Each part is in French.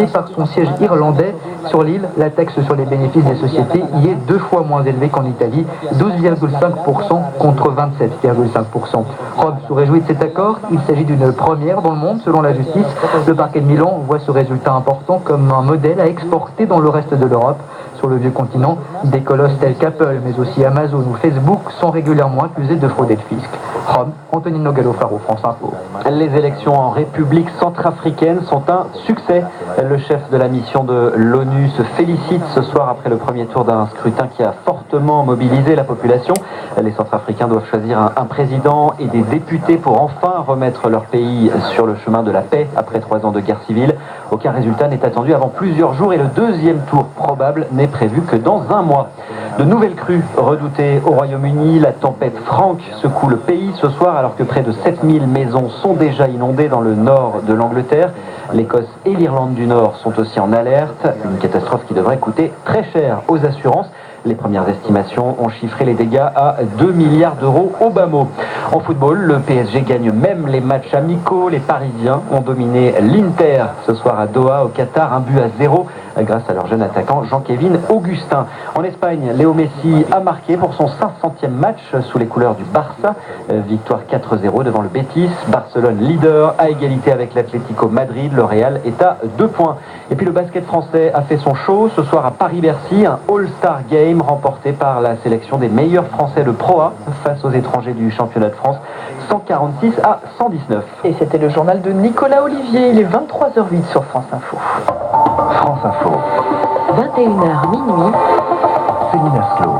par son siège irlandais. Sur l'île, la taxe sur les bénéfices des sociétés y est 2 fois moins élevée qu'en Italie, 12,5% contre 27,5%. Rome se réjouit de cet accord. Il s'agit d'une première dans le monde selon la justice. Le parquet de Milan voit ce résultat important comme un modèle à exporter dans le reste de l'Europe. Sur le vieux continent, des colosses tels qu'Apple, mais aussi Amazon ou Facebook sont régulièrement accusés de frauder le fisc. Rome, Antonino Gallo-Faro, France Info. Les élections en République centrafricaine sont un succès. Le chef de la mission de l'ONU se félicite ce soir après le premier tour d'un scrutin qui a fortement mobilisé la population. Les Centrafricains doivent choisir un président et des députés pour enfin remettre leur pays sur le chemin de la paix après 3 ans de guerre civile. Aucun résultat n'est attendu avant plusieurs jours et le deuxième tour probable n'est prévu que dans un mois. De nouvelles crues redoutées au Royaume-Uni. La tempête Frank secoue le pays ce soir alors que près de 7000 maisons sont déjà inondées dans le nord de l'Angleterre. L'Écosse et l'Irlande du Nord sont aussi en alerte. Une catastrophe qui devrait coûter très cher aux assurances. Les premières estimations ont chiffré les dégâts à 2 milliards d'euros au bas mot. En football, le PSG gagne même les matchs amicaux. Les Parisiens ont dominé l'Inter ce soir à Doha, au Qatar, 1-0 grâce à leur jeune attaquant Jean-Kévin Augustin. En Espagne, Léo Messi a marqué pour son 500e match sous les couleurs du Barça. Victoire 4-0 devant le Betis. Barcelone leader à égalité avec l'Atlético Madrid. Le Real est à 2 points. Et puis le basket français a fait son show ce soir à Paris-Bercy. Un All-Star Game remporté par la sélection des meilleurs Français de Pro A face aux étrangers du championnat de France. 146 à 119. Et c'était le journal de Nicolas Olivier. Il est 23h08 sur France Info. France Info. 21h minuit. Céline Aslo.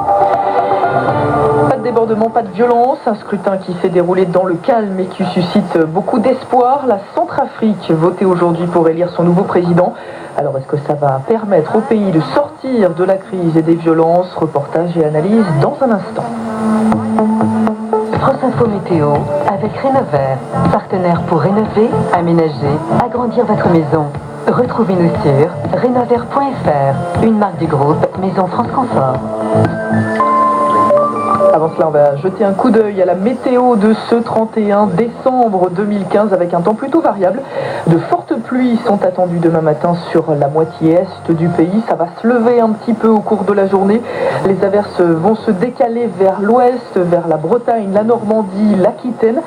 Pas de débordement, pas de violence. Un scrutin qui s'est déroulé dans le calme et qui suscite beaucoup d'espoir. La Centrafrique votait aujourd'hui pour élire son nouveau président. Alors est-ce que ça va permettre au pays de sortir de la crise et des violences? Reportage et analyse dans un instant. France Info Météo avec Rénover, partenaire pour rénover, aménager, agrandir votre maison. Retrouvez-nous sur rénover.fr, une marque du groupe Maison France Confort. Avant cela, on va jeter un coup d'œil à la météo de ce 31 décembre 2015 avec un temps plutôt variable. De fortes pluies sont attendues demain matin sur la moitié est du pays. Ça va se lever un petit peu au cours de la journée. Les averses vont se décaler vers l'ouest, vers la Bretagne, la Normandie, l'Aquitaine.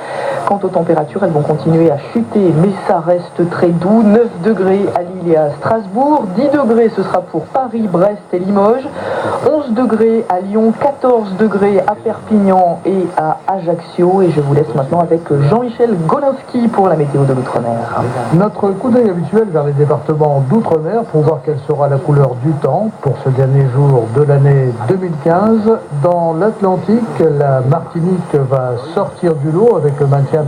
Quant aux températures, elles vont continuer à chuter, mais ça reste très doux. 9 degrés à Lille et à Strasbourg. 10 degrés, ce sera pour Paris, Brest et Limoges. 11 degrés à Lyon, 14 degrés à Perpignan et à Ajaccio. Et je vous laisse maintenant avec Jean-Michel Golinski pour la météo de l'Outre-mer. Notre coup d'œil habituel vers les départements d'Outre-mer pour voir quelle sera la couleur du temps pour ce dernier jour de l'année 2015. Dans l'Atlantique, la Martinique va sortir du lot avec le maintien